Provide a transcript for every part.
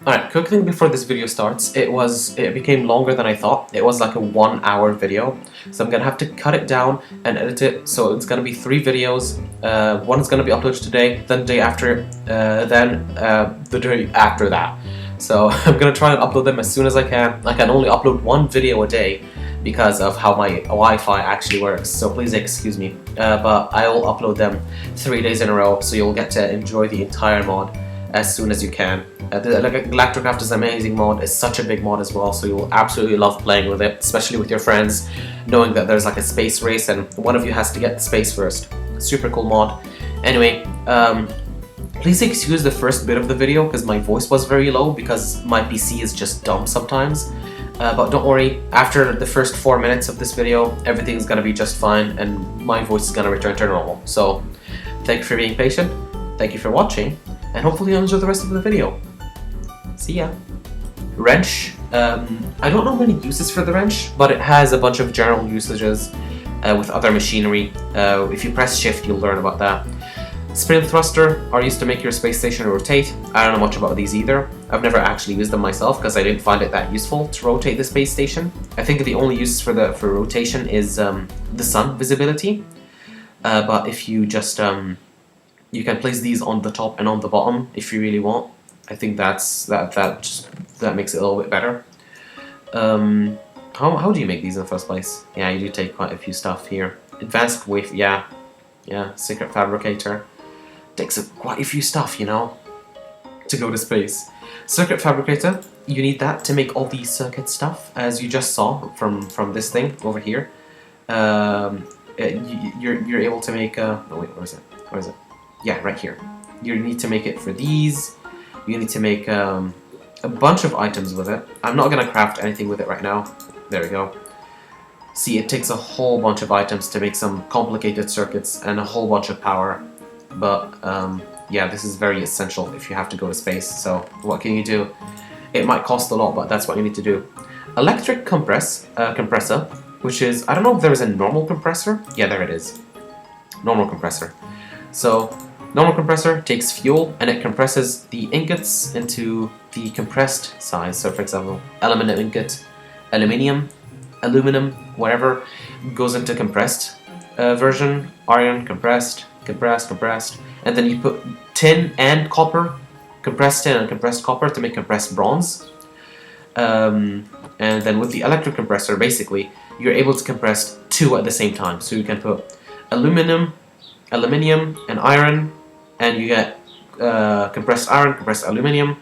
Alright, quick thing before this video starts, it became longer than I thought. It was like a 1 hour video, so I'm gonna have to cut it down and edit it, so it's gonna be 3 videos. One is gonna be uploaded today, then the day after, then the day after that. So I'm gonna try and upload them as soon as I can. I can only upload 1 video a day because of how my Wi-Fi actually works, so please excuse me. But I will upload them 3 days in a row, so you'll get to enjoy the entire mod as soon as you can. The Galacticraft is an amazing mod. It's such a big mod as well, so you will absolutely love playing with it, especially with your friends, knowing that there's like a space race and one of you has to get to space first. Super cool mod. Anyway, please excuse the first bit of the video because my voice was very low because my PC is just dumb sometimes. But don't worry, after the first 4 minutes of this video, everything's gonna be just fine and my voice is gonna return to normal. So, thank you for being patient, thank you for watching, and hopefully you'll enjoy the rest of the video. See ya. Wrench. I don't know many uses for the wrench, but it has a bunch of general usages with other machinery. If you press shift, you'll learn about that. Spin thruster are used to make your space station rotate. I don't know much about these either. I've never actually used them myself because I didn't find it that useful to rotate the space station. I think the only use for rotation is the sun visibility. But if you just you can place these on the top and on the bottom if you really want. I think that makes it a little bit better. How do you make these in the first place? Yeah, you do take quite a few stuff here. Advanced wave, yeah, secret fabricator. Takes quite a few stuff, you know, to go to space. Circuit fabricator, you need that to make all the circuit stuff, as you just saw from this thing over here. You're able to make oh wait, where is it? Where is it? Yeah, right here. You need to make it for these. You need to make a bunch of items with it. I'm not gonna craft anything with it right now. There we go. See, it takes a whole bunch of items to make some complicated circuits and a whole bunch of power. But yeah, this is very essential if you have to go to space. So what can you do? It might cost a lot, but that's what you need to do. Electric compressor, which is, I don't know if there is a normal compressor. Yeah, there it is. Normal compressor. So normal compressor takes fuel and it compresses the ingots into the compressed size. So for example, aluminum ingot, aluminum, whatever goes into compressed version. Iron, compressed, and then you put tin and copper, compressed tin and compressed copper to make compressed bronze. And then with the electric compressor, basically, you're able to compress 2 at the same time. So you can put aluminium, and iron, and you get compressed iron, compressed aluminium,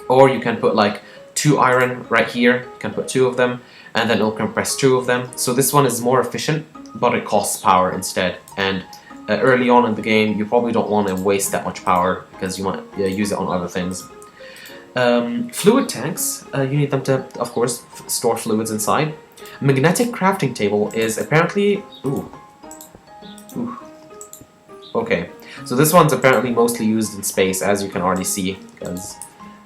or you can put like 2 iron right here, you can put 2 of them, and then it'll compress 2 of them. So this one is more efficient, but it costs power instead, and early on in the game you probably don't want to waste that much power because you might use it on other things. Fluid tanks, you need them to, of course, store fluids inside. Magnetic crafting table is apparently... Ooh. Okay, so this one's apparently mostly used in space, as you can already see, because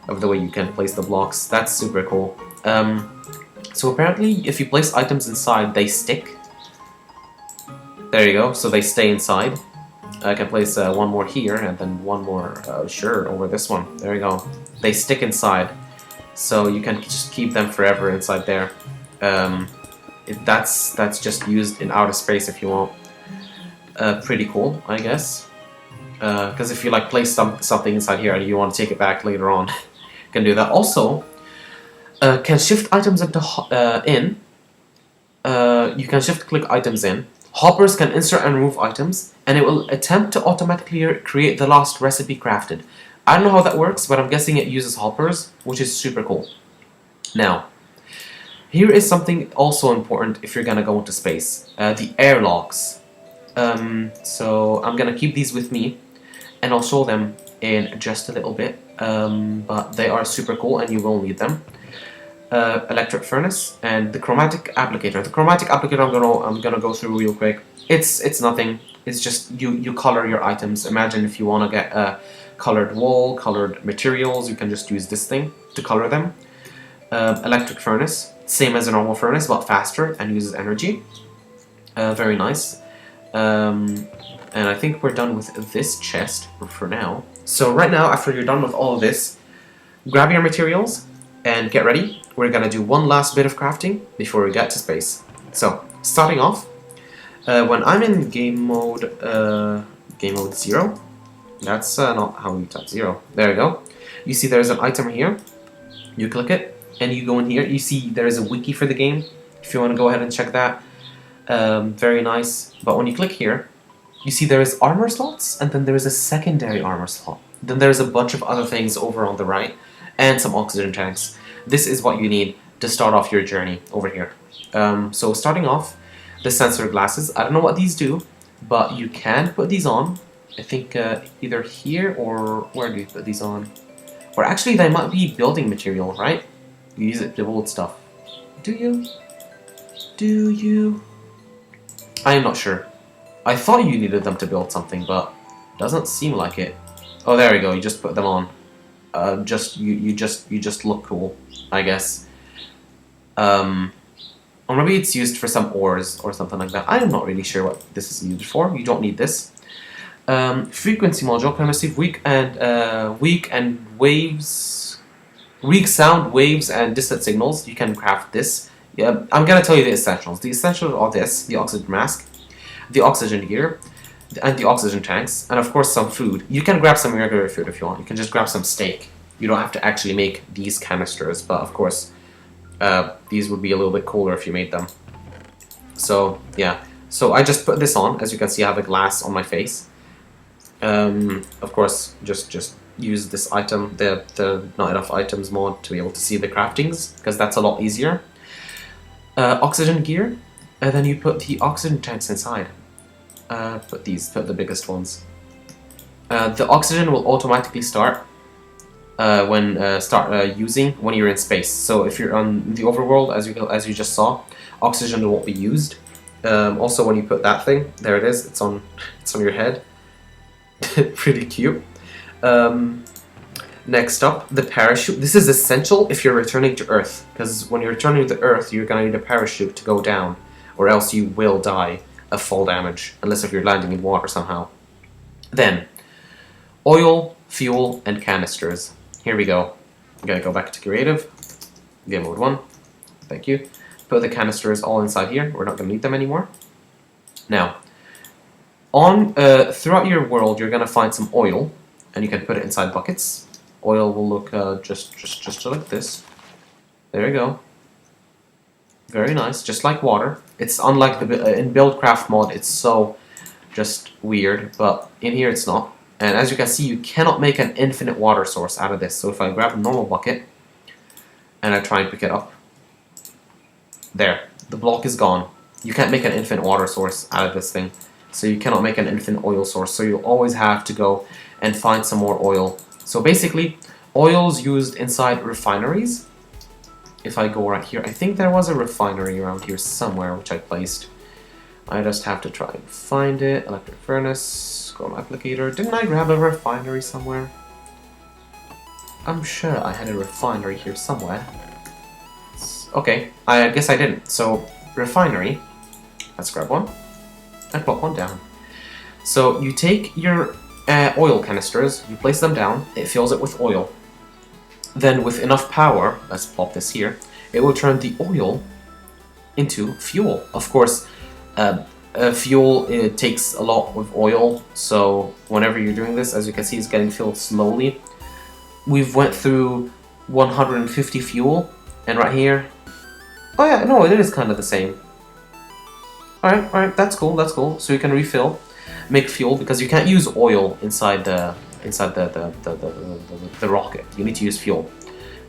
of the way you can place the blocks. That's super cool. So apparently, if you place items inside, they stick. There you go, so they stay inside. I can place one more here, and then one more, sure, over this one. There you go. They stick inside, so you can just keep them forever inside there. That's just used in outer space if you want. Pretty cool, I guess. Because if you like place something inside here and you want to take it back later on, you can do that. Also, can shift items into you can shift click items in. Hoppers can insert and remove items, and it will attempt to automatically create the last recipe crafted. I don't know how that works, but I'm guessing it uses hoppers, which is super cool. Now, here is something also important if you're gonna go into space. The airlocks. So I'm gonna keep these with me, and I'll show them in just a little bit. But they are super cool, and you will need them. Electric furnace and the chromatic applicator. The chromatic applicator I'm gonna go through real quick. It's nothing. It's just you color your items. Imagine if you want to get colored wool, colored materials, you can just use this thing to color them. Electric furnace, same as a normal furnace but faster and uses energy. Very nice. And I think we're done with this chest for now. So right now, after you're done with all of this, grab your materials and get ready. We're gonna do one last bit of crafting before we get to space. So, starting off, when I'm in game mode 0, that's not how you type 0. There you go. You see there's an item here. You click it, and you go in here. You see there is a wiki for the game. If you want to go ahead and check that, very nice. But when you click here, you see there is armor slots, and then there is a secondary armor slot. Then there's a bunch of other things over on the right, and some oxygen tanks. This is what you need to start off your journey over here. So starting off, the sensor glasses. I don't know what these do, but you can put these on. I think either here or where do you put these on? Or actually, they might be building material, right? You use it to build stuff. Do you? Do you? I am not sure. I thought you needed them to build something, but doesn't seem like it. Oh, there we go. You just put them on. You just look cool, I guess. Or maybe it's used for some ores or something like that. I'm not really sure what this is used for. You don't need this. Frequency module can receive weak sound waves and distant signals. You can craft this. Yeah, I'm gonna tell you the essentials. The essentials are this: the oxygen mask, the oxygen gear, and the oxygen tanks, and of course some food. You can grab some regular food if you want. You can just grab some steak. You don't have to actually make these canisters, but of course these would be a little bit cooler if you made them. So yeah, so I just put this on. As you can see, I have a glass on my face. Of course, just use this item, the not enough items mod, to be able to see the craftings, because that's a lot easier. Oxygen gear, and then you put the oxygen tanks inside. Put the biggest ones. The oxygen will automatically start when you're in space. So if you're on the overworld, as you just saw, oxygen won't be used. Also, when you put that thing, there it is. It's on your head. Pretty cute. Next up, the parachute. This is essential if you're returning to Earth, because when you're returning to Earth, you're gonna need a parachute to go down, or else you will die of fall damage, unless if you're landing in water somehow. Then, oil, fuel, and canisters. Here we go. I'm gonna go back to creative. Game mode 1. Thank you. Put the canisters all inside here. We're not gonna need them anymore. Now, throughout your world, you're gonna find some oil, and you can put it inside buckets. Oil will look just like this. There you go. Very nice, just like water. It's unlike in Buildcraft mod. It's so just weird, but in here it's not. And as you can see, you cannot make an infinite water source out of this. So if I grab a normal bucket and I try and pick it up, there, the block is gone. You can't make an infinite water source out of this thing. So you cannot make an infinite oil source. So you'll always have to go and find some more oil. So basically, oil's used inside refineries. If I go right here, I think there was a refinery around here somewhere, which I placed. I just have to try and find it. Electric furnace, Chrome applicator. Didn't I grab a refinery somewhere? I'm sure I had a refinery here somewhere. Okay, I guess I didn't. So, refinery. Let's grab one. And plop one down. So, you take your oil canisters, you place them down, it fills it with oil. Then with enough power, let's plop this here, it will turn the oil into fuel. Of course, fuel takes a lot of oil, so whenever you're doing this, as you can see, it's getting filled slowly. We've went through 150 fuel, and right here, oh yeah, no, it is kind of the same. Alright, that's cool, that's cool. So you can refill, make fuel, because you can't use oil inside the rocket. You need to use fuel.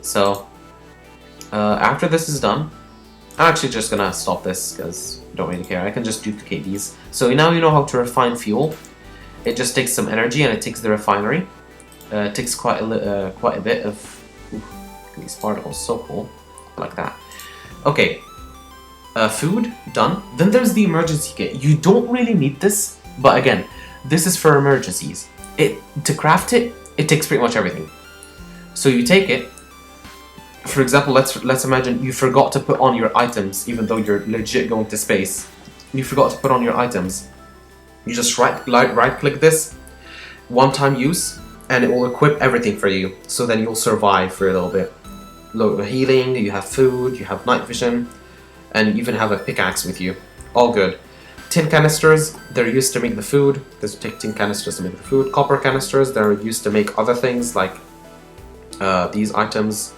So after this is done, I'm actually just gonna stop this because I don't really care. I can just duplicate these. So now you know how to refine fuel. It just takes some energy and it takes the refinery. It takes quite a bit of these particles. So cool, like that. Okay, food done. Then there's the emergency kit. You don't really need this, but again, this is for emergencies. To craft it, it takes pretty much everything. So you take it. For example, let's imagine you forgot to put on your items, even though you're legit going to space. You forgot to put on your items. You just right click this, one-time use, and it will equip everything for you, so then you'll survive for a little bit. Look, healing, you have food, you have night vision, and you even have a pickaxe with you. All good. Tin canisters, they're used to make the food. There's take tin canisters to make the food. Copper canisters, they're used to make other things like these items.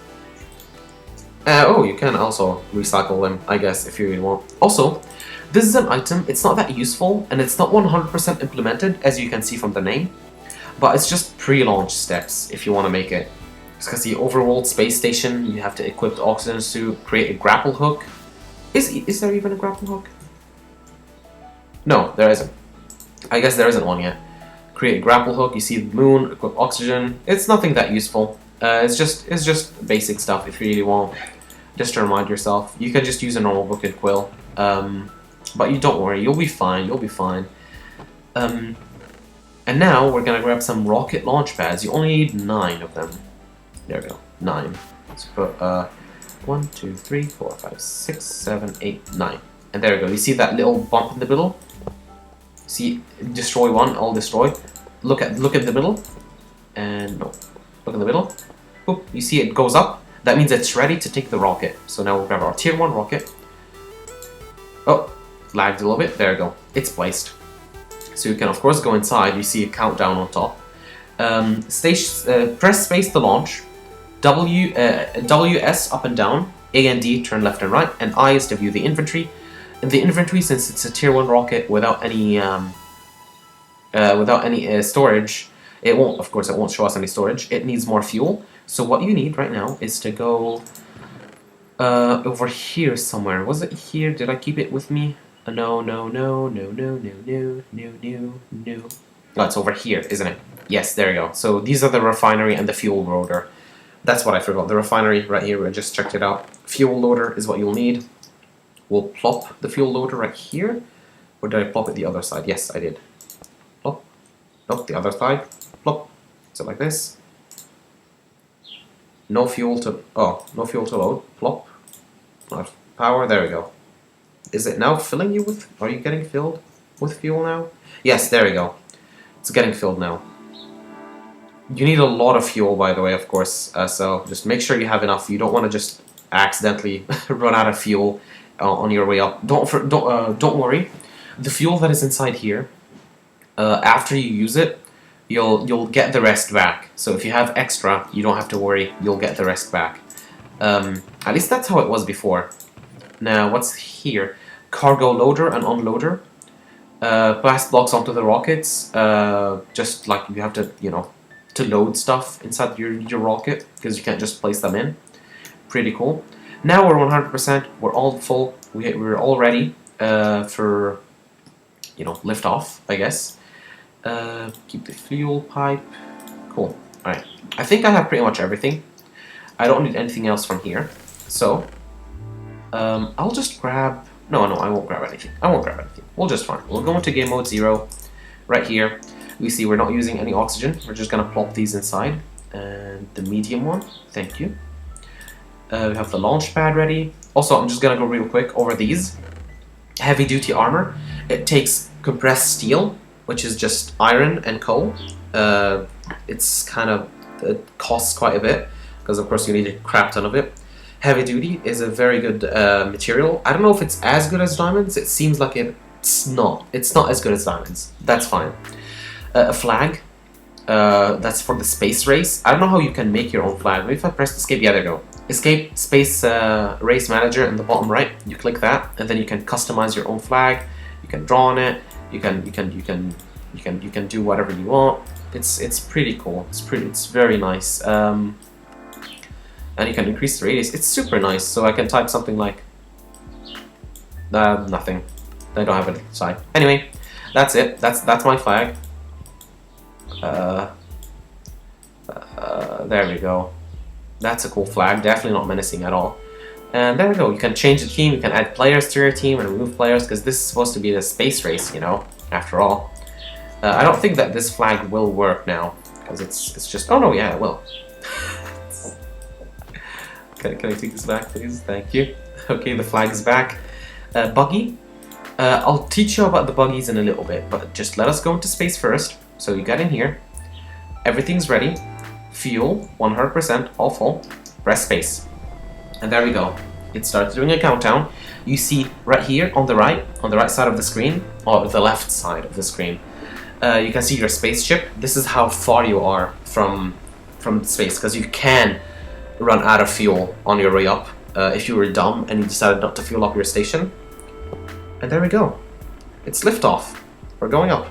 Oh, you can also recycle them, I guess, if you really want. Also, this is an item, it's not that useful, and it's not 100% implemented, as you can see from the name, but it's just pre-launch steps if you want to make it. Because the overworld space station, you have to equip the oxygen to create a grapple hook. Is there even a grapple hook? No, there isn't. I guess there isn't one yet. Create a grapple hook, you see the moon, equip oxygen. It's nothing that useful. It's just basic stuff if you really want. Just to remind yourself. You can just use a normal book and quill. But you don't worry, you'll be fine, you'll be fine. And now we're gonna grab some rocket launch pads. You only need 9 of them. There we go, 9. Let's put 1, 2, 3, 4, 5, 6, 7, 8, 9. And there we go. You see that little bump in the middle? See, destroy one, all destroy. Look at the middle. And no. Look in the middle. Boop. You see it goes up. That means it's ready to take the rocket. So now we'll grab our tier 1 rocket. Oh, lagged a little bit. There we go. It's placed. So you can of course go inside. You see a countdown on top. Press space to launch. WS up and down. A and D turn left and right. And I is to view the inventory. In the inventory, since it's a tier 1 rocket without any storage, it won't show us any storage. It needs more fuel. So what you need right now is to go over here somewhere. Was it here? Did I keep it with me? No. Oh, it's over here, isn't it? Yes, there you go. So these are the refinery and the fuel loader. That's what I forgot. The refinery right here, I just checked it out. Fuel loader is what you'll need. We'll plop the fuel loader right here. Or did I plop it the other side? Yes, I did. Plop. Nope, the other side. Plop. So like this. No fuel to load. Plop. Not power. There we go. Is it now filling you with? Are you getting filled with fuel now? Yes, there we go. It's getting filled now. You need a lot of fuel, by the way, of course. So just make sure you have enough. You don't want to just accidentally run out of fuel on your way up. Don't worry. The fuel that is inside here, after you use it, you'll get the rest back. So if you have extra, you don't have to worry. You'll get the rest back. At least that's how it was before. Now what's here? Cargo loader and unloader. Blast blocks onto the rockets. Just like you have to, to load stuff inside your rocket because you can't just place them in. Pretty cool. Now we're 100%. We're all full. We're all ready for lift off, I guess. Keep the fuel pipe. Cool. All right. I think I have pretty much everything. I don't need anything else from here. So I'll just grab. No, I won't grab anything. We'll just fine. We'll go into game mode 0. Right here, we see we're not using any oxygen. We're just gonna plop these inside. And the medium one. Thank you. We have the launch pad ready. Also, I'm just gonna go real quick over these. Heavy duty armor. It takes compressed steel, which is just iron and coal. It costs quite a bit because of course you need a crap ton of it. Heavy duty is a very good material. I don't know if it's as good as diamonds. It seems like it's not. It's not as good as diamonds. That's fine. A flag. That's for the space race. I don't know how you can make your own flag. Maybe if I press escape, yeah, there you go. Escape space race manager in the bottom right. You click that, and then you can customize your own flag. You can draw on it. You can do whatever you want. It's pretty cool. It's very nice. And you can increase the radius. It's super nice. So I can type something like nothing. I don't have it inside. Anyway, that's it. That's my flag. There we go. That's a cool flag. Definitely not menacing at all. And there we go. You can change the team. You can add players to your team and remove players because this is supposed to be the space race, after all. I don't think that this flag will work now because it's just. Oh no, yeah, it will. Can I take this back, please? Thank you. Okay, the flag is back. Buggy. I'll teach you about the buggies in a little bit, but just let us go into space first. So you get in here. everything's ready. Fuel, 100%, all full. Press space. And there we go. It starts doing a countdown. You see right here on the right side of the screen, or the left side of the screen, you can see your spaceship. This is how far you are from space, because you can run out of fuel on your way up if you were dumb and you decided not to fuel up your station. And there we go. It's liftoff. We're going up.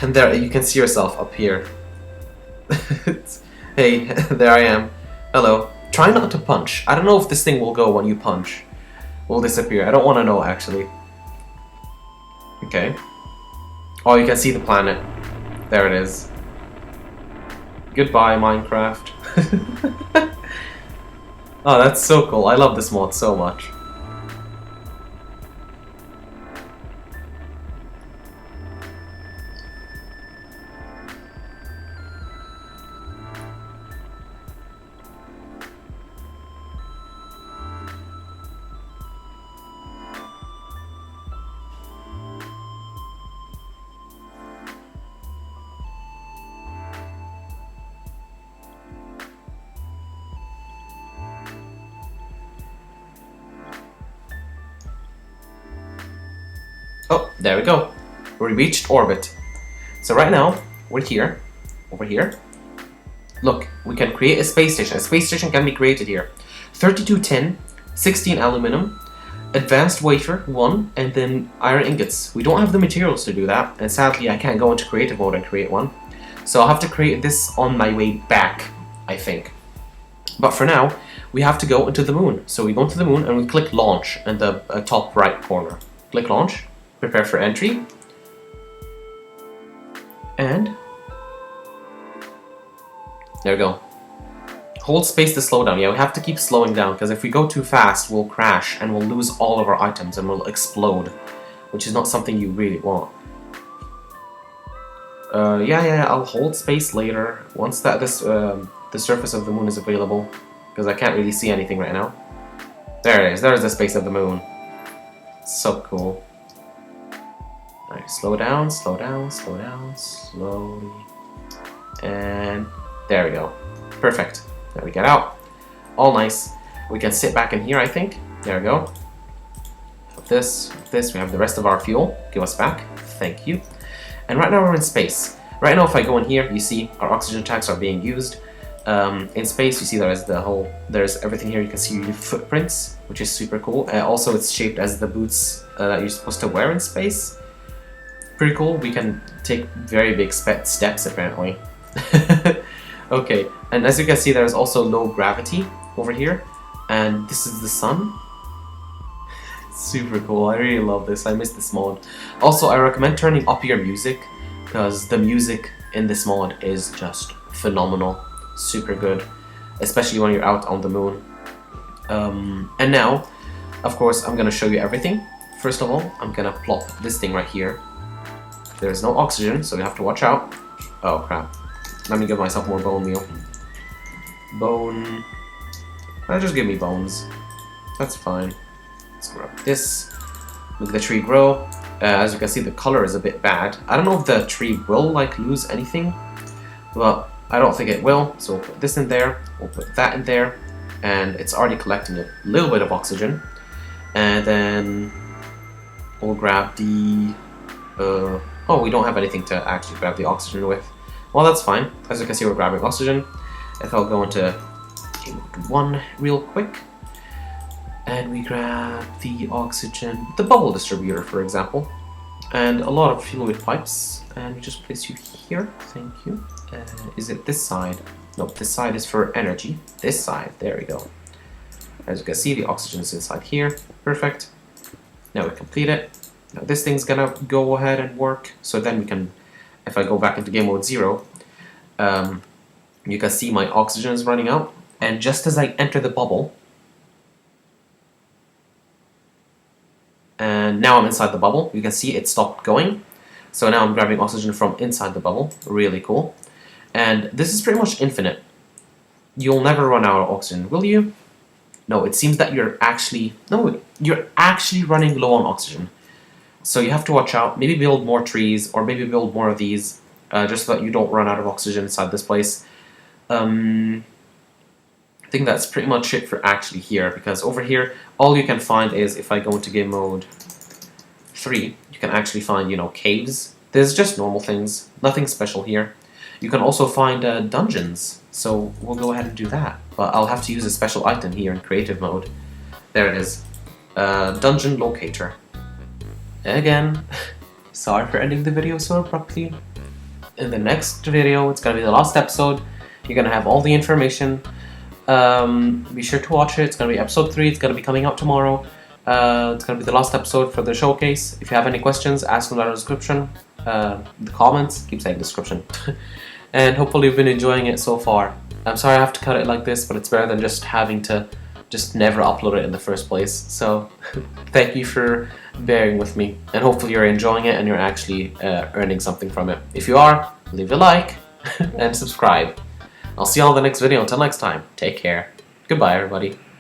And there you can see yourself up here. Hey, there I am. Hello. Try not to punch. I don't know if this thing will go when you punch. Will disappear. I don't want to know, actually. Okay. Oh, you can see the planet. There it is. Goodbye, Minecraft. Oh, that's so cool. I love this mod so much. Oh, there we go. We reached orbit. So right now, we're here, over here. Look, we can create a space station. A space station can be created here. 32 tin, 16 aluminum, advanced wafer, 1, and then iron ingots. We don't have the materials to do that, and sadly I can't go into creative mode and create one. So I'll have to create this on my way back, I think. But for now, we have to go into the moon. So we go into the moon and we click launch in the top right corner. Click launch. Prepare for entry, and there we go. Hold space to slow down. Yeah, we have to keep slowing down, because if we go too fast, we'll crash and we'll lose all of our items and we'll explode, which is not something you really want. Yeah, I'll hold space later once that the surface of the moon is available, because I can't really see anything right now. There it is. There's the space of the moon. So cool. Alright, slow down, slow down, slow down, slowly. And there we go. Perfect. There we get out. All nice. We can sit back in here, I think. There we go. This, we have the rest of our fuel. Give us back. Thank you. And right now we're in space. Right now if I go in here, you see our oxygen tanks are being used. In space, you see there's everything here. You can see your footprints, which is super cool. Also, it's shaped as the boots that you're supposed to wear in space. Pretty cool. We can take very big steps, apparently. Okay, and as you can see, there's also low gravity over here, and this is the sun. Super cool. I really love this. I miss this mod. Also, I recommend turning up your music, because the music in this mod is just phenomenal. Super good, especially when you're out on the moon. And now, of course, I'm gonna show you everything. First of all, I'm gonna plop this thing right here. There's no oxygen, so we have to watch out. Oh crap. Let me give myself more bone meal. Bone. Just give me bones. That's fine. Let's grab this. Make the tree grow. As you can see, the color is a bit bad. I don't know if the tree will like lose anything, but I don't think it will. So we'll put this in there. We'll put that in there, and it's already collecting a little bit of oxygen. And then we'll grab the. Oh, we don't have anything to actually grab the oxygen with. Well, that's fine. As you can see, we're grabbing oxygen. If I'll go into mode 1 real quick, and we grab the oxygen, the bubble distributor, for example, and a lot of fluid pipes, and we just place you here. Thank you. Is it this side? Nope, this side is for energy. This side, there we go. As you can see, the oxygen is inside here. Perfect. Now we complete it. Now this thing's gonna go ahead and work, so then we can, if I go back into game mode 0, you can see my oxygen is running out, and just as I enter the bubble, and now I'm inside the bubble, you can see it stopped going, so now I'm grabbing oxygen from inside the bubble. Really cool. And this is pretty much infinite. You'll never run out of oxygen, will you? No, it seems that you're actually running low on oxygen. So you have to watch out. Maybe build more trees, or maybe build more of these, just so that you don't run out of oxygen inside this place. I think that's pretty much it for actually here, because over here, all you can find is, if I go into game mode 3, you can actually find, you know, caves. There's just normal things, nothing special here. You can also find dungeons, so we'll go ahead and do that. But I'll have to use a special item here in creative mode. There it is. Dungeon locator. Again, sorry for ending the video so abruptly. In the next video, it's gonna be the last episode. You're gonna have all the information. Be sure to watch it. It's gonna be episode 3. It's gonna be coming out tomorrow. It's gonna be the last episode for the showcase. If you have any questions, ask them down in the description. The comments. Keep saying description. And hopefully you've been enjoying it so far. I'm sorry I have to cut it like this, but it's better than just having to just never upload it in the first place. So thank you for bearing with me, and hopefully you're enjoying it and you're actually earning something from it. If you are, leave a like and subscribe. I'll see you all in the next video. Until next time, take care. Goodbye, everybody.